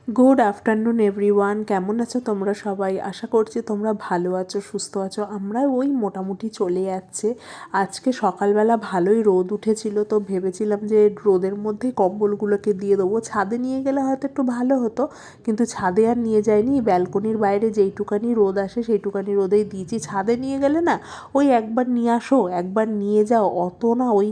Good afternoon everyone, কেমন আছো তোমরা সবাই? আশা করছি তোমরা ভালো আছো, সুস্থ আছো। আমরা ওই মোটামুটি চলে যাচ্ছে। আজকে সকালবেলা ভালোই রোদ উঠেছিল, তো ভেবেছিলাম যে রোদের মধ্যে কম্বলগুলোকে দিয়ে দেবো। ছাদে নিয়ে গেলে হয়তো একটু ভালো হতো, কিন্তু ছাদে আর নিয়ে যাইনি। ব্যালকনির বাইরে যেইটুকানি রোদ আসে সেইটুকানি রোদেই দিয়েছি। ছাদে নিয়ে গেলে না, ওই একবার নিয়ে আসো একবার নিয়ে যাও, অত না ওই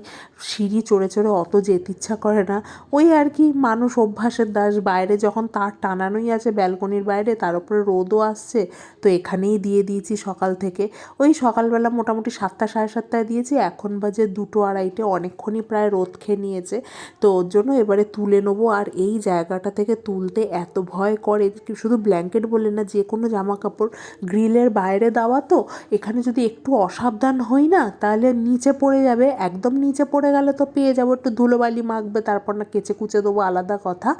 সিঁড়ি চড়ে চড়ে অত যেতে ইচ্ছা করে না। ওই আর কি, মানুষ অভ্যাসের দাস। বাইরে যখন তার টানানোই আছে ব্যালকনির বাইরে, তার উপরে রোদও আসছে, তো এখানেই দিয়ে দিয়েছি সকাল থেকে। ওই সকালবেলা মোটামুটি 7টা সাড়ে 7টায় দিয়েছি, এখন বাজে 2টো আড়াইটে, অনেকক্ষণই প্রায় রোদ খেয়ে নিয়েছে। তো ওর জন্য এবারে তুলে নেবো। আর এই জায়গাটা থেকে তুলতে এত ভয় করে, শুধু ব্ল্যাঙ্কেট বলে না, যে কোনো জামা কাপড় গ্রিলের বাইরে দেওয়া, তো এখানে যদি একটু অসাবধান হই না, তাহলে নিচে পড়ে যাবে। একদম নিচে পড়ে গেলে তো পেয়ে যাবো, একটু ধুলোবালি মাখবে, তারপর না কেচে কুচে দেবো, আলাদা কথা।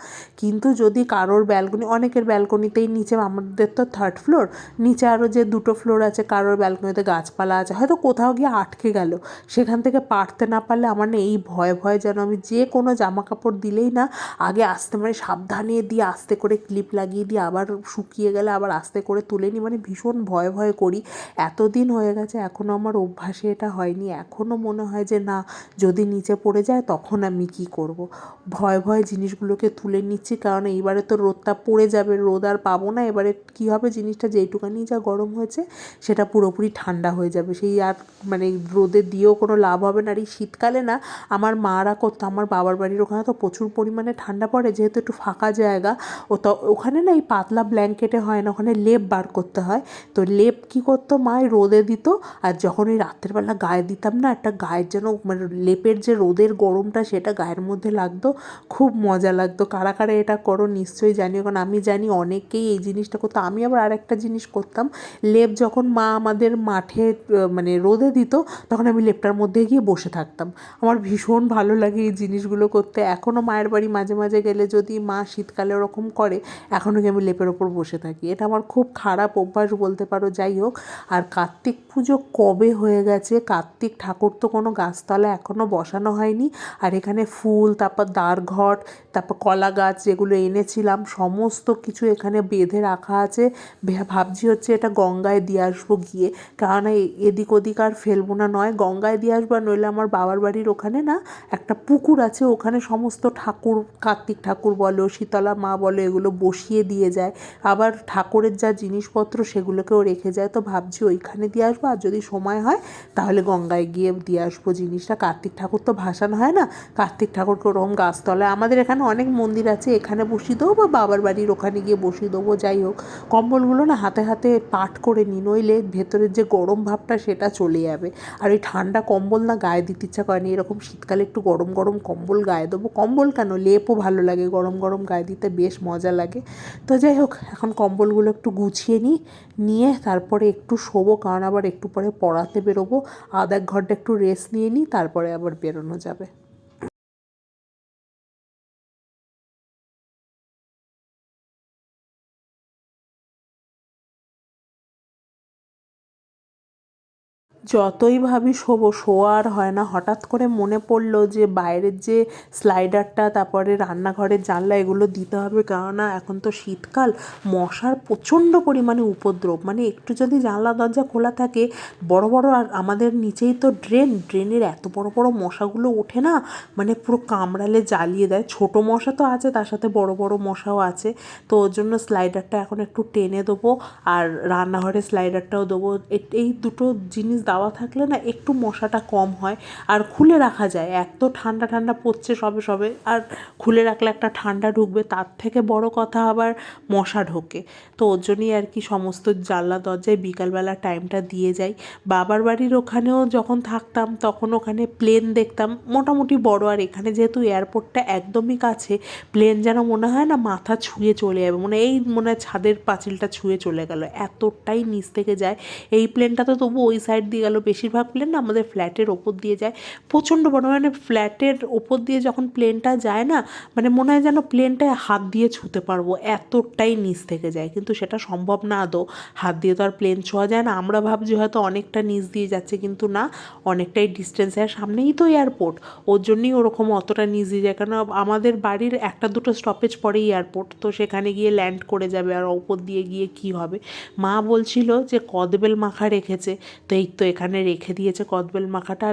কিন্তু যদি কারোর ব্যালকনি, অনেকের ব্যালকনিতেই নিচে, আমাদের তো 3rd ফ্লোর, নিচে আরও যে 2টো ফ্লোর আছে, কারোর ব্যালকনিতে গাছপালা আছে, হয়তো কোথাও গিয়ে আটকে গেল, সেখান থেকে পারতে না পারলে আমার না এই ভয় ভয় যেন আমি যে কোনো জামা কাপড় দিলেই না আগে আস্তে, মানে সাবধানে দিয়ে আস্তে করে ক্লিপ লাগিয়ে দিয়ে আবার শুকিয়ে গেলে আবার আস্তে করে তুলে নিই, মানে ভীষণ ভয় ভয় করি। এতদিন হয়ে গেছে এখনও আমার অভ্যাসে এটা হয়নি। এখনও মনে হয় যে না, যদি নিচে পড়ে যায় তখন আমি কি করব। ভয় ভয় জিনিসগুলোকে তুলে নিচ্ছি, কারণ এইবারে তো রোদটা পড়ে যাবে, রোদ আর পাবো না। এবারে কী হবে, জিনিসটা যেইটুকানি যা গরম হয়েছে সেটা পুরোপুরি ঠান্ডা হয়ে যাবে, সেই আর মানে রোদে দিয়েও কোনো লাভ হবে না। আর এই শীতকালে না, আমার মারা করতো, আমার বাবার বাড়ির ওখানে তো প্রচুর পরিমাণে ঠান্ডা পড়ে, যেহেতু একটু ফাঁকা জায়গা, ও তো ওখানে না এই পাতলা ব্ল্যাঙ্কেটে হয় না, ওখানে লেপ বার করতে হয়। তো লেপ কী করতো, মায় রোদে দিত, আর যখন ওই রাত্রেবেলা গায়ে দিতাম না, একটা গায়ের যেন মানে লেপের যে রোদের গরমটা সেটা গায়ের মধ্যে লাগতো, খুব মজা লাগতো। কারা কারা এটা করো নিশ্চয়ই জানিও, কারণ আমি জানি অনেকেই এই জিনিসটা করতো। আমি আবার আরেকটা জিনিস করতাম, লেপ যখন মা আমাদের মাঠে মানে রোদে দিত, তখন আমি লেপটার মধ্যে গিয়ে বসে থাকতাম। আমার ভীষণ ভালো লাগে এই জিনিসগুলো করতে। এখনও মায়ের বাড়ি মাঝে মাঝে গেলে যদি মা শীতকালে ওরকম করে, এখনও কি আমি লেপের ওপর বসে থাকি। এটা আমার খুব খারাপ অভ্যাস বলতে পারো। যাই হোক, আর কার্তিক পুজো কবে হয়ে গেছে, কার্তিক ঠাকুর তো কোনো গাছতলা এখনও বসানো হয়নি। আর এখানে ফুল, তারপর দ্বারঘট, তারপর কলা গাছ যেগুলো এনেছিলাম, সমস্ত কিছু এখানে বেঁধে রাখা আছে। ভাবছি হচ্ছে এটা গঙ্গায় দিয়ে আসবো গিয়ে, কারণ এদিক ওদিক আর ফেলবো না, নয় গঙ্গায় দিয়ে আসবো, নইলে আমার বাবার বাড়ির ওখানে না একটা পুকুর আছে, ওখানে সমস্ত ঠাকুর, কার্তিক ঠাকুর বলো, শীতলা মা বলো, এগুলো বসিয়ে দিয়ে যায়। আবার ঠাকুরের যা জিনিসপত্র সেগুলোকেও রেখে যায়। তো ভাবছি ওইখানে দিয়ে আসবো, আর যদি সময় হয় তাহলে গঙ্গায় গিয়ে দিয়ে আসবো জিনিসটা। কার্তিক ঠাকুর তো ভাসান হয় না, কার্তিক ঠাকুরকে ওরকম গাছতলায়, আমাদের এখানে অনেক মন্দির আছে, এখানে বসিয়ে দেবো বা বাবার বাড়ির ওখানে গিয়ে বসিয়ে দেবো। যাই হোক, কম্বলগুলো না হাতে হাতে পাট করে নিই, নইলে ভেতরের যে গরম ভাবটা সেটা চলে যাবে। আর ওই ঠান্ডা কম্বল না গায়ে দিতে ইচ্ছা করেনি, এরকম শীতকালে একটু গরম গরম কম্বল গায়ে দেবো। কম্বল কেন, লেপও ভালো লাগে, গরম গরম গায়ে দিতে বেশ মজা লাগে। তো যাই হোক, এখন কম্বলগুলো একটু গুছিয়ে নিই, নিয়ে তারপরে একটু শোবো, কারণ আবার একটু পরে পড়াতে বেরোবো। আধ এক ঘন্টা একটু রেস্ট নিয়ে নিই, তারপরে আবার বেরোনো যাবে। যতই ভাবি শোবো, শোয়া আর হয় না। হঠাৎ করে মনে পড়লো যে বাইরের যে স্লাইডারটা, তারপরে রান্নাঘরের জানলা, এগুলো দিতে হবে, কেননা এখন তো শীতকাল, মশার প্রচণ্ড পরিমাণে উপদ্রব। মানে একটু যদি জানলা দরজা খোলা থাকে, বড় বড়, আর আমাদের নিচেই তো ড্রেনের এত বড় বড় মশাগুলো ওঠে না, মানে পুরো কামড়ালে জ্বালিয়ে দেয়। ছোট মশা তো আছে, তার সাথে বড় বড় মশাও আছে। তো ওর জন্য স্লাইডারটা এখন একটু টেনে দেবো, আর রান্নাঘরে স্লাইডারটাও দেবো। এই দুটো জিনিস দেওয়া থাকলে না একটু মশাটা কম হয়, আর খুলে রাখা যায়। এত ঠান্ডা ঠান্ডা পড়ছে সবে সবে, আর খুলে রাখলে একটা ঠান্ডা ঢুকবে, তার থেকে বড় কথা আবার মশা ঢোকে। তো ওর জন্যই আর কি সমস্ত জানলা দরজায় বিকালবেলা টাইমটা দিয়ে যাই। বাবার বাড়ির ওখানেও যখন থাকতাম, তখন ওখানে প্লেন দেখতাম মোটামুটি বড়, আর এখানে যেহেতু এয়ারপোর্টটা একদমই কাছে, প্লেন যেন মনে হয় না মাথা ছুঁয়ে চলে যাবে, মানে এই মনে হয় ছাদের পাঁচিলটা ছুঁয়ে চলে গেল, এতটাই নিচ থেকে যায়। এই প্লেনটা তো তবু ওই সাইড দিয়ে দিয়ে গেল। বেশিরভাগ প্লেন না আমাদের ফ্ল্যাটের ওপর দিয়ে যায়, প্রচণ্ড বড়, মানে ফ্ল্যাটের ওপর দিয়ে যখন প্লেনটা যায় না, মানে মনে হয় যেন প্লেনটায় হাত দিয়ে ছুঁতে পারবো, এতটাই নিচ থেকে যায়। কিন্তু সেটা সম্ভব না আদৌ, হাত দিয়ে তো আর প্লেন ছোঁয়া যায় না। আমরা ভাবছি হয়তো অনেকটা নিচ দিয়ে যাচ্ছে, কিন্তু না, অনেকটাই ডিস্টেন্সে। আর সামনেই তো এয়ারপোর্ট, ওর জন্যই ওরকম অতটা নিচ দিয়ে যায়। কারণ আমাদের বাড়ির একটা দুটো স্টপেজ পরেই এয়ারপোর্ট, তো সেখানে গিয়ে ল্যান্ড করে যাবে, আর ওপর দিয়ে গিয়ে কি হবে। মা বলছিল যে কদবেল মাখা রেখেছে, তো এই তো এখানে রেখে দিয়েছে কদবেল মাখাটা।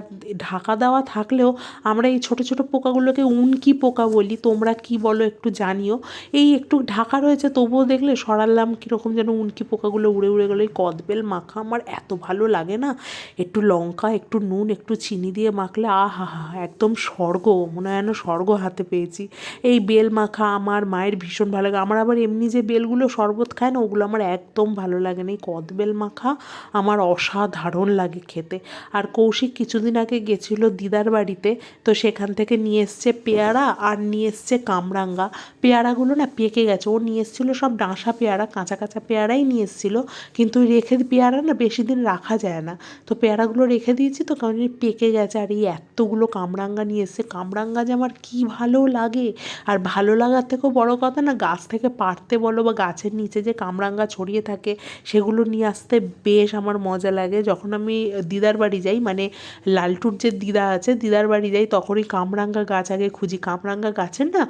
ঢাকা দেওয়া থাকলেও আমরা এই ছোটো ছোটো পোকাগুলোকে উনকি পোকা বলি, তোমরা কি বলো একটু জানিও। এই একটু ঢাকা রয়েছে তবুও দেখলে সরালাম কীরকম যেন উনকি পোকাগুলো উড়ে উড়ে গেলো। এই কদবেল মাখা আমার এত ভালো লাগে না, একটু লঙ্কা, একটু নুন, একটু চিনি দিয়ে মাখলে আহা হা, একদম স্বর্গ, মনে হয় যেন স্বর্গ হাতে পেয়েছি। এই বেল মাখা আমার মায়ের ভীষণ ভালো লাগে। আমার আবার এমনি যে বেলগুলো শরবত খায় না, ওগুলো আমার একদম ভালো লাগে না। এই কদবেল মাখা আমার অসাধারণ লাগে খেতে। আর কৌশিক কিছুদিন আগে গেছিলো দিদার বাড়িতে, তো সেখান থেকে নিয়ে এসছে পেয়ারা আর নিয়ে এসছে কামরাঙ্গা। পেয়ারাগুলো না পেকে গেছে, ও নিয়ে এসেছিলো সব ডাঁসা পেয়ারা, কাঁচা কাঁচা পেয়ারাই নিয়ে এসেছিলো, কিন্তু পেয়ারা না বেশি দিন রাখা যায় না, তো পেয়ারাগুলো রেখে দিয়েছি, তো কারণ পেকে গেছে। আর এই এতগুলো কামরাঙ্গা নিয়ে এসছে, কামরাঙ্গা যে আমার কী ভালো লাগে। আর ভালো লাগার থেকেও বড় কথা না, গাছ থেকে পাড়তে বলো বা গাছের নিচে যে কামরাঙ্গা ছড়িয়ে থাকে সেগুলো নিয়ে আসতে বেশ আমার মজা লাগে। যখন আমি দিদার বাড়ি যাই, মানে লালটুর যে দিদা আছে, দিদার বাড়ি যাই, তখনই কামরাঙ্গা গাছ আগে খুঁজি। কামরাঙ্গা গাছের না,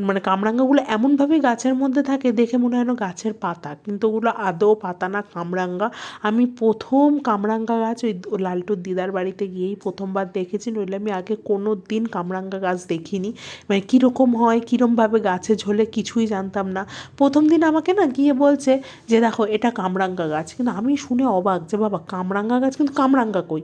মানে কামরাঙ্গাগুলো এমনভাবে গাছের মধ্যে থাকে দেখে মনে হয় না গাছের পাতা, কিন্তু ওগুলো আদৌ পাতা না, কামরাঙ্গা। আমি প্রথম কামরাঙ্গা গাছ ওই লালটুর দিদার বাড়িতে গিয়েই প্রথমবার দেখেছি, নইলে আমি আগে কোনো দিন কামরাঙ্গা গাছ দেখিনি। মানে কীরকম হয়, কীরমভাবে গাছে ঝোলে কিছুই জানতাম না। প্রথম দিন আমাকে না গিয়ে বলছে যে দেখো এটা কামরাঙ্গা গাছ, কিন্তু আমি শুনে অবাক যে বাবা কামরাঙ্গা গাছ, কিন্তু কামরাঙ্গা কই।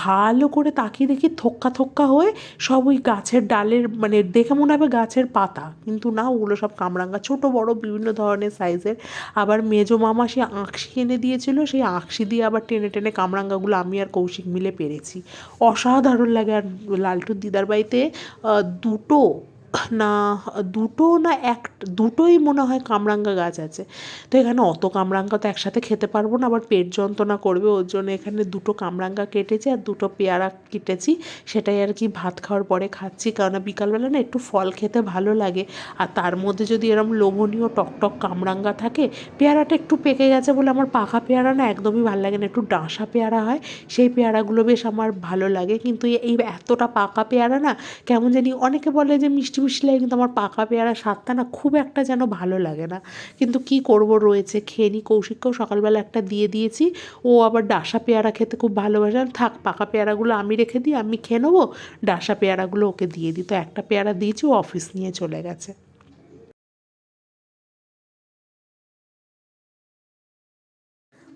ভালো করে তাকিয়ে দেখি থোক্কা থোক্কা হয়ে সব ওই গাছের ডালের, মানে দেখে মনে হবে গাছের পাতা, কিন্তু না, ওগুলো সব কামরাঙ্গা, ছোট বড় বিভিন্ন ধরনের সাইজের। আবার মেজো মামা সে আঁকশি এনে দিয়েছিল, সেই আঁকশি দিয়ে আবার টেনে টেনে কামরাঙ্গাগুলো আমি আর কৌশিক মিলে পেরেছি। অসাধারণ লাগে। আর লালটুর দিদার বাড়িতে দুটো না দুটো না দুটোই মনে হয় কামরাঙ্গা গাছ আছে। তো এখানে অত কামরাঙ্গা তো একসাথে খেতে পারবো না, আবার পেট যন্ত্রণা করবে, ওর জন্য এখানে দুটো কামরাঙ্গা কেটেছি আর দুটো পেয়ারা কেটেছি, সেটাই আর কি ভাত খাওয়ার পরে খাচ্ছি। কারণ বিকালবেলা না একটু ফল খেতে ভালো লাগে, আর তার মধ্যে যদি এরম লোভনীয় টকটক কামরাঙ্গা থাকে। পেয়ারাটা একটু পেকে গেছে বলে আমার পাকা পেয়ারা না একদমই ভালো লাগে না, একটু ডাঁসা পেয়ারা হয় সেই পেয়ারাগুলো বেশ আমার ভালো লাগে। কিন্তু এই এতটা পাকা পেয়ারা না কেমন জানি, অনেকে বলে যে মিষ্টি মিষ্টি লাগে, কিন্তু আমার পাকা পেয়ারা স্বাদটা না খুব একটা যেন ভালো লাগে না। কিন্তু কি করব, রয়েছে, খেয়ে নিই। কৌশিককেও সকালবেলা একটা দিয়ে দিয়েছি, ও আবার ডাঁসা পেয়ারা খেতে খুব ভালোবাসে। থাক, পাকা পেয়ারাগুলো আমি রেখে দিই, আমি খেয়ে নেবো, ডাঁসা পেয়ারাগুলো ওকে দিয়ে দিই। তো একটা পেয়ারা দিয়েছি, ও অফিস নিয়ে চলে গেছে।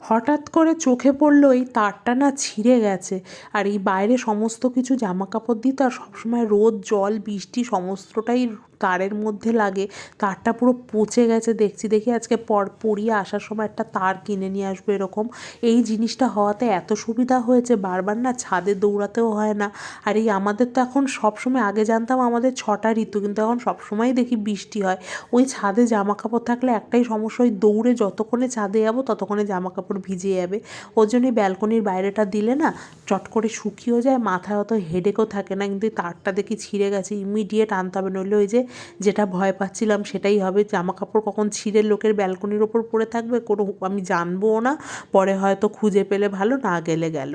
হঠাৎ করে চোখে পড়লো এই তারটা না ছিঁড়ে গেছে। আর এই বাইরে সমস্ত কিছু জামা কাপড় দিই, তো আর সবসময় রোদ জল বৃষ্টি সমস্তটাই তারের মধ্যে লাগে, তারটা পুরো পচে গেছে। দেখি আজকে পরিয়ে আসার সময় একটা তার কিনে নিয়ে আসবো এরকম। এই জিনিসটা হওয়াতে এত সুবিধা হয়েছে, বারবার না ছাদে দৌড়াতেও হয় না। আর এই আমাদের তো এখন সবসময়, আগে জানতাম আমাদের 6টা ঋতু, কিন্তু এখন সবসময়ই দেখি বৃষ্টি হয়। ওই ছাদে জামা কাপড় থাকলে একটাই সমস্যা, ওই দৌড়ে যতক্ষণে ছাদে যাবো ততক্ষণে জামা কাপড় ভিজে যাবে। ওর জন্যই ব্যালকনির বাইরেটা দিলে না চট করে শুকিয়েও যায়, মাথায় অত হেডেকও থাকে না। কিন্তু তারটা দেখি ছিঁড়ে গেছে, ইমিডিয়েট আনতে হবে, নইলে ওই যে যেটা ভয় পাচ্ছিলাম সেটাই হবে, জামা কাপড় কখন ছিঁড়ে লোকের ব্যালকনির ওপর পড়ে থাকবে, কোনো আমি জানবও না, পরে হয়তো খুঁজে পেলে ভালো, না গেলে গেল।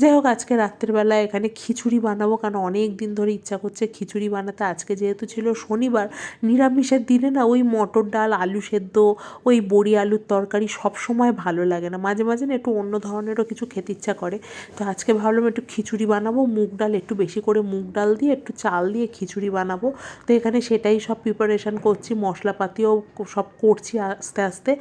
যাই হোক, আজকে রাত্রেবেলা এখানে খিচুড়ি বানাবো, কারণ অনেক দিন ধরে ইচ্ছা করছে খিচুড়ি বানাতে। আজকে যেহেতু ছিল শনিবার, নিরামিষের দিনে না ওই মটর ডাল, আলু সেদ্ধ, ওই বড়ি আলুর তরকারি সব সময় ভালো লাগে না, মাঝে মাঝে না একটু অন্য ধরনেরও কিছু খেতে ইচ্ছা করে। তো আজকে ভাবলাম একটু খিচুড়ি বানাবো, মুগ ডাল, একটু বেশি করে মুগ ডাল দিয়ে একটু চাল দিয়ে খিচুড়ি বানাবো। তো এখানে সেটাই সব প্রিপারেশান করছি, মশলাপাতিও সব করছি আস্তে আস্তে।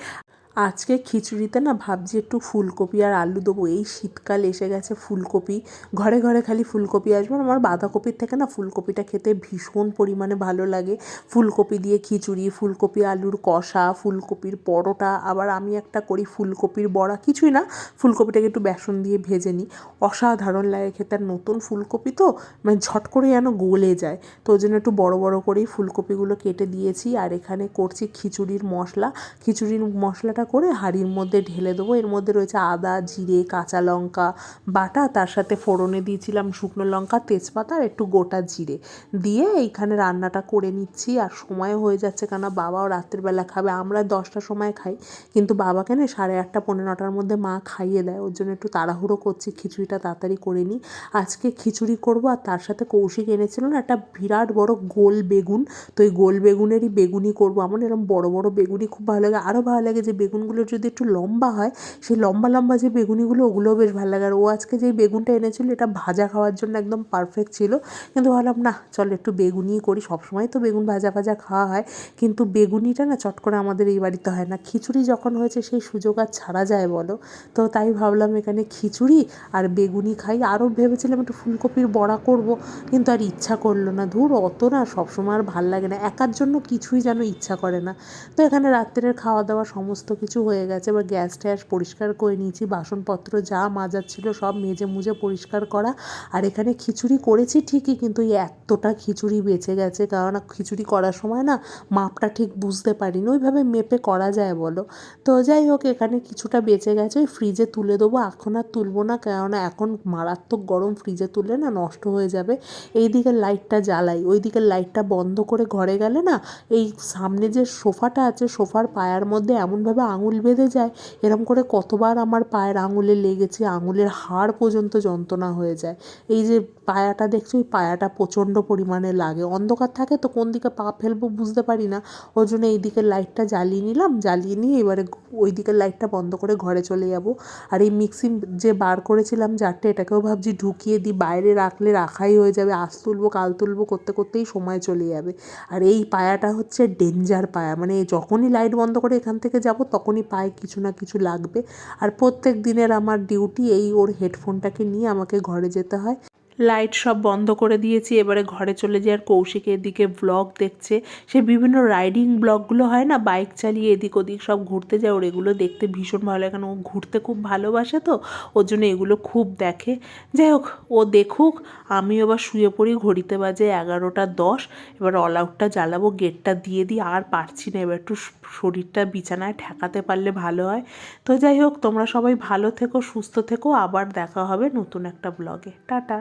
আজকে খিচুড়িতে না ভাবছি একটু ফুলকপি আর আলু দেবো। এই শীতকাল এসে গেছে, ফুলকপি ঘরে ঘরে খালি ফুলকপি আসবে। আমার বাঁধাকপির থেকে না ফুলকপিটা খেতে ভীষণ পরিমাণে ভালো লাগে। ফুলকপি দিয়ে খিচুড়ি, ফুলকপি আলুর কষা, ফুলকপির পরোটা, আবার আমি একটা করি ফুলকপির বড়া, কিছুই না, ফুলকপিটাকে একটু বেসন দিয়ে ভেজে নিই, অসাধারণ লাগে খেতে। আর নতুন ফুলকপি তো মানে ঝট করে যেন গলে যায়, তো ওই জন্য একটু বড় বড় করেই ফুলকপিগুলো কেটে দিয়েছি। আর এখানে করছি খিচুড়ির মশলা। খিচুড়ির মশলাটা করে হাঁড়ির মধ্যে ঢেলে দেবো। এর মধ্যে রয়েছে আদা, জিরে, কাঁচা লঙ্কা বাটা, তার সাথে ফোড়নে দিয়েছিলাম শুকনো লঙ্কা, তেজপাতা আর একটু গোটা জিরে দিয়ে এইখানে রান্নাটা করে নিচ্ছি। আর সময়ও হয়ে যাচ্ছে, কেন বাবাও রাত্রিবেলা খাবে। আমরা 10টার সময় খাই, কিন্তু বাবাকে না 8:30 পৌনে 9টার মধ্যে মা খাইয়ে দেয়। ওর জন্য একটু তাড়াহুড়ো করছি, খিচুড়িটা তাড়াতাড়ি করে নিই। আজকে খিচুড়ি করব। আর তার সাথে কৌশিক এনেছিল না একটা বিরাট বড় গোল বেগুন, তো এই গোল বেগুনেরই বেগুনি করব। আমার এরকম বড় বড় বেগুনি খুব ভালো লাগে। আরও ভালো লাগে যে বেগুনগুলো যদি একটু লম্বা হয়, সেই লম্বা লম্বা যে বেগুনিগুলো, ওগুলোও বেশ ভালো লাগে। আর ও আজকে যেই বেগুনটা এনেছিল এটা ভাজা খাওয়ার জন্য একদম পারফেক্ট ছিল, কিন্তু ভাবলাম না, চল একটু বেগুনিই করি। সবসময় তো বেগুন ভাজা ভাজা খাওয়া হয়, কিন্তু বেগুনিটা না চট করে আমাদের এই বাড়িতে হয় না। খিচুড়ি যখন হয়েছে সেই সুযোগ আর ছাড়া যায় বলো? তো তাই ভাবলাম এখানে খিচুড়ি আর বেগুনি খাই। আরও ভেবেছিলাম একটু ফুলকপির বড়া করব, কিন্তু আর ইচ্ছা করলো না। ধুর, অত না সবসময় আর ভাল লাগে না, একার জন্য কিছুই যেন ইচ্ছা করে না। তো এখানে রাত্রের খাওয়া দাওয়া সমস্ত কিছু হয়ে গেছে। এবার গ্যাস ট্যাস পরিষ্কার করে নিয়েছি, বাসনপত্র যা মাজার ছিল সব মেজে মুজে পরিষ্কার করা। আর এখানে খিচুড়ি করেছি ঠিকই, কিন্তু এই এতটা খিচুড়ি বেঁচে গেছে, কারণ খিচুড়ি করার সময় না মাপটা ঠিক বুঝতে পারিনি, ওইভাবে মেপে করা যায় বলো? তো যাই হোক, এখানে কিছুটা বেঁচে গেছে, ওই ফ্রিজে তুলে দেবো। এখন আর তুলবো না, কেননা এখন মারাত্মক গরম, ফ্রিজে তুললে না নষ্ট হয়ে যাবে। এই দিকের লাইটটা জ্বালাই, ওই দিকের লাইটটা বন্ধ করে ঘরে গেলে না এই সামনে যে সোফাটা আছে, সোফার পায়ার মধ্যে এমনভাবে আঙুল বেঁধে যায়, এরম করে কতবার আমার পায়ের আঙুলে লেগেছে, আঙুলের হাড় পর্যন্ত যন্ত্রণা হয়ে যায়। এই যে পায়াটা দেখছো, এই পায়াটা প্রচণ্ড পরিমাণে লাগে। অন্ধকার থাকে তো কোন দিকে পা ফেলবো বুঝতে পারি না, ওই জন্য এই দিকের লাইটটা জ্বালিয়ে নিলাম। জ্বালিয়ে নিয়ে এবারে ওই দিকের লাইটটা বন্ধ করে ঘরে চলে যাব। আর এই মিক্সি যে বার করেছিলাম জারটা, এটাকেও ভাবছি ঢুকিয়ে দিই, বাইরে রাখলে রাখাই হয়ে যাবে, আজ তুলবো কাল তুলবো করতে করতেই সময় চলে যাবে। আর এই পায়াটা হচ্ছে ডেঞ্জার পায়া, মানে যখনই লাইট বন্ধ করে এখান থেকে যাব তখনই পায়ে কিছু না কিছু লাগবে। আর প্রত্যেক দিনের আমার ডিউটি এই, ওর হেডফোনটাকে নিয়ে আমাকে ঘরে যেতে হয়। লাইট সব বন্ধ করে দিয়েছি, এবারে ঘরে চলে যাই। আর কৌশিক এদিকে ব্লগ দেখছে, সে বিভিন্ন রাইডিং ব্লগগুলো হয় না, বাইক চালিয়ে এদিক ওদিক সব ঘুরতে যায়, ওর এগুলো দেখতে ভীষণ ভালো লাগে, কারণ ও ঘুরতে খুব ভালোবাসে, তো ওর জন্য এগুলো খুব দেখে। যাই হোক, ও দেখুক, আমি এবার শুয়ে পড়ি। ঘড়িতে বাজে 11:10। এবার অল আউটটা জ্বালাবো, গেটটা দিয়ে দিই। আর পারছি না, এবার একটু শরীরটা বিছানায় ঠেকাতে পারলে ভালো হয়। তো যাই হোক, তোমরা সবাই ভালো থেকো, সুস্থ থেকো, আবার দেখা হবে নতুন একটা ব্লগে। টাটা।